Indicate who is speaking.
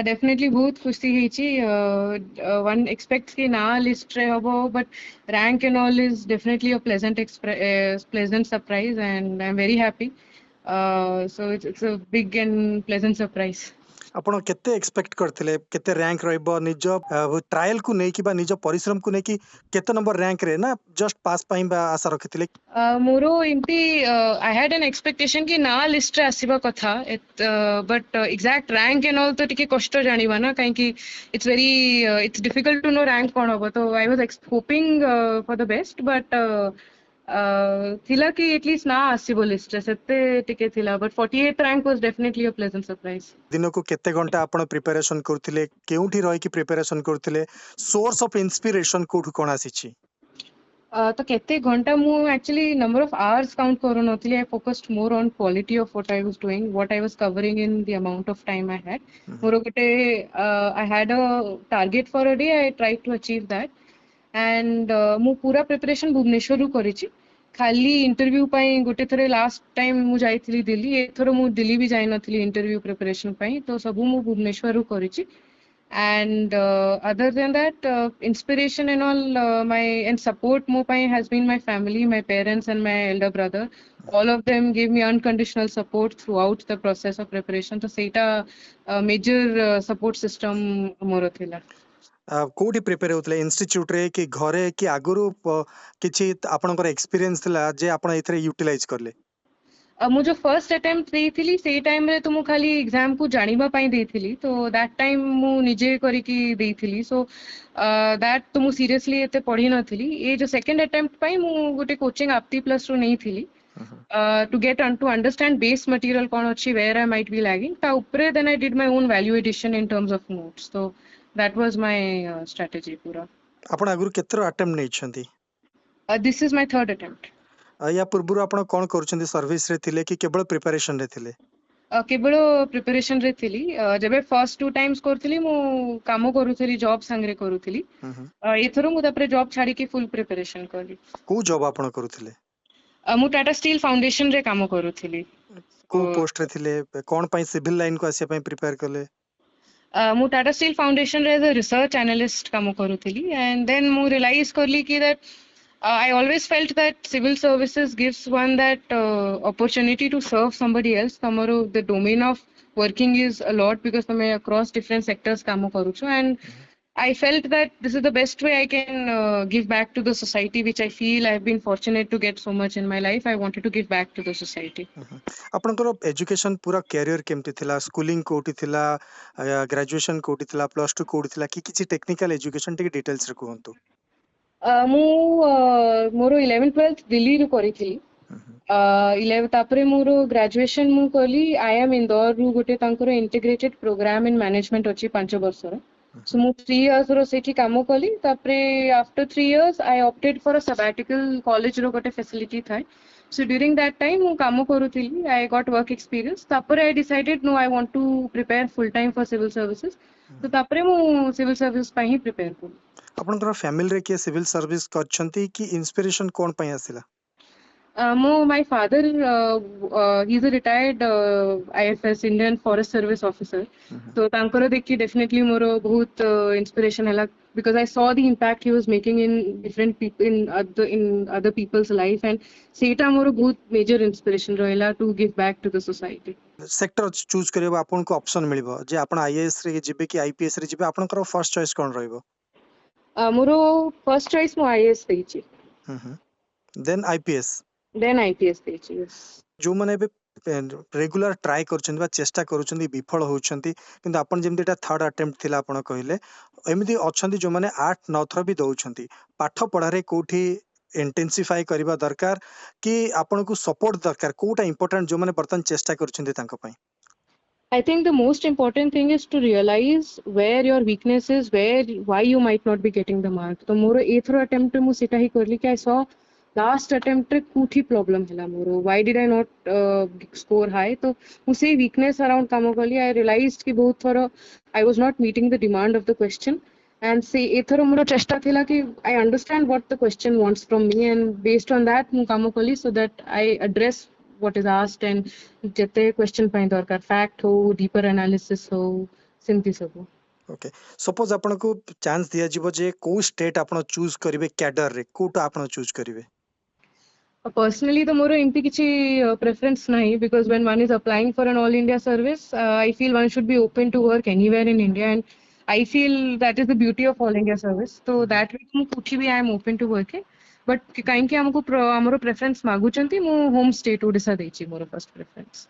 Speaker 1: Definitely बहुत खुशी ହେଇଛି one expects कि ना list रे हबो but rank and all is definitely a pleasant surprise and I'm very happy so it's a big and pleasant surprise.
Speaker 2: आपण केते एक्सपेक्ट करथिले केते रैंक रहइबो निज ट्रायल को नै कि बा निज परिश्रम को नै कि केते नंबर रैंक रे ना जस्ट पास पाई बा आशा रखिथिले
Speaker 1: मोरो एमती आई हैड एन एक्सपेक्टेशन कि ना लिस्ट रे आसीबा कथा but exact rank and all तो टिके कष्ट जानिबा ना काहे कि it's difficult to know rank कोन होबो तो I was hoping for the best but थिला कि एटलीस्ट ना आसीबो लिस्ट रे सेते टिके थिला but 48 rank was definitely a pleasant surprise.
Speaker 2: दिन को केते घंटा आपण प्रिपरेशन करथिले केउठी रहि कि प्रिपरेशन करथिले सोर्स ऑफ इंस्पिरेशन कोठु कोन आसीची
Speaker 1: तो केते घंटा मु actually number of hours count करू नथली I focused more on quality of what I was doing what I was covering in the amount of time I had मोर गोटे I had a target for a day I try to achieve that and मु पूरा preparation Bhubaneswar रु करिछि खाली interview पई गोटे थरे last time मु जाईथली दिल्ली एथरो मु दिल्ली भी जाई नथली इंटरव्यू प्रिपरेशन पई तो सबु मु भुवनेश्वर रु करिछि. And other than that inspiration and all my and support mo pai has been my family, my parents and my elder brother. All of them gave me unconditional support throughout the process of preparation to seita major support system moro thila.
Speaker 2: कोठी prepare होतले institute रे कि घरे कि आगुरु किछि आपनकर experience थिला जे आपण एथरे utilise करले
Speaker 1: मु जो फर्स्ट अटेम्प्ट देइथिली सेई टाइम रे तो मु खाली एग्जाम को जानिबा पई देइथिली तो दैट टाइम मु निजे करी की देइथिली सो दैट तो मु सीरियसली एते पढी नथिली ए जो सेकंड अटेम्प्ट पई मु गोटे कोचिंग आपती प्लस रो नहीं थिली to get to understand base material kon achi where I might be lagging ta upre then I did my own value addition in terms of notes so that was my strategy pura.
Speaker 2: आपण आगुरु केतरो attempt नै छंती
Speaker 1: this is my third attempt.
Speaker 2: या पूर्व आपण कोन करछंती service रे थिले कि केवल preparation रे थिले
Speaker 1: केवल प्रिपरेशन रे थिली जबे फर्स्ट टू टाइम्स करथिली मु काम करूथिली जॉब संगरे करूथिली एथरो मु तापरे जॉब छाडी के फुल प्रिपरेशन करली.
Speaker 2: को जॉब आपण करूथिले
Speaker 1: मु टाटा स्टील फाउंडेशन रे काम करूथिली.
Speaker 2: को पोस्ट रे थिले कोन पई सिविल लाइन को आसे पई प्रिपेयर करले
Speaker 1: मु टाटा स्टील फाउंडेशन रे एज अ रिसर्च एनालिस्ट काम करूथिली एंड देन मु रियलाइज करली कि that I always felt that civil services gives one that opportunity to serve somebody else. Tomorrow the domain of working is a lot because tame across different sectors kaam karuchu and I felt that this is the best way I can give back to the society which I feel I've been fortunate to get so much in my life. I wanted to give back to the society.
Speaker 2: आपनकर education पूरा career केमती थिला schooling कोठी थिला graduation कोठी थिला plus 2 कोठी थिला कि किछि टेक्निकल एजुकेशन टे डिटेल्स रे कहंतु
Speaker 1: मु मोर 11 12th दिल्ली रू करिथिली 11 तापरे मोर ग्रेजुएशन मु कली आई एम इंदौर रू गोटे तांकर इंटीग्रेटेड प्रोग्राम इन मैनेजमेंट अछि 5 वर्ष रो सो मु 3 इयर्स रो सेठी काम कली तापरे after 3 years I opted for a sabbatical college रो गोटे फैसिलिटी थाय सो ड्यूरिंग दैट टाइम मु काम करूथिली आई गॉट वर्क एक्सपीरियंस तापरे I decided no I want to prepare full time for civil services तो तापरे मु सिविल सर्विस पई ही प्रिपेयर करू.
Speaker 2: आपनकर फैमिली रे के सिविल सर्विस करछंती कि इंस्पिरेशन कोन पई आसिला
Speaker 1: my father he's a retired IFS Indian Forest Service officer so tankara dekhi definitely moro bahut inspiration hela because I saw the impact he was making in different people in other people's life and seita moro bahut major inspiration rohela to give back to the society.
Speaker 2: Sector choose करबो आपन को option मिलबो जे आपन IAS रे जिबे कि IPS रे जिबे आपनकर first choice कोन रहइबो
Speaker 1: मोरो फर्स्ट चॉइस मो आईएएस देछि
Speaker 2: देन आईपीएस
Speaker 1: देछि yes
Speaker 2: जो माने बे रेगुलर ट्राई करछन बा चेष्टा करछन विफल होछंती किंतु आपन जेमतिटा थर्ड अटेम्प्ट थिला आपन कहिले एमिति अछंती जो माने 8 9 थर भी दउछंती पाठ पढा रे कोठी इंटेंसिफाई करबा दरकार कि आपन को सपोर्ट दरकार कोटा इंपोर्टेंट जो माने बर्तन चेष्टा करछंती तांको पई.
Speaker 1: I think the most important thing is to realize where your weakness is, why you might not be getting the mark. So more eighth attempt mu sita hi karli ki I saw last attempt re kuthi problem hela moro. Why did I not score high? So mu se weakness around kamo karli. I realized ki bahut thara I was not meeting the demand of the question. And say eighth moro chesta thila ki I understand what the question wants from me and based on that mu kamo karli so that I address what is asked and jete question pain darkar fact ho deeper analysis ho सेमती सब।
Speaker 2: Okay suppose आपनको chance दिया जिवो जे को state आपण choose करिवे cadre रे कोटा आपण choose करिवे
Speaker 1: Personally, the more एमती किसी preference नहीं, because when one is applying for an all India service, I feel one should be open to work anywhere in India, and I feel that is the beauty of all India service. So that way ମୁଁ कुछ भी I am open to working, but कहीं के हमको हमरो preference मागुचंती, मु home state Odisha देची मोर first preference.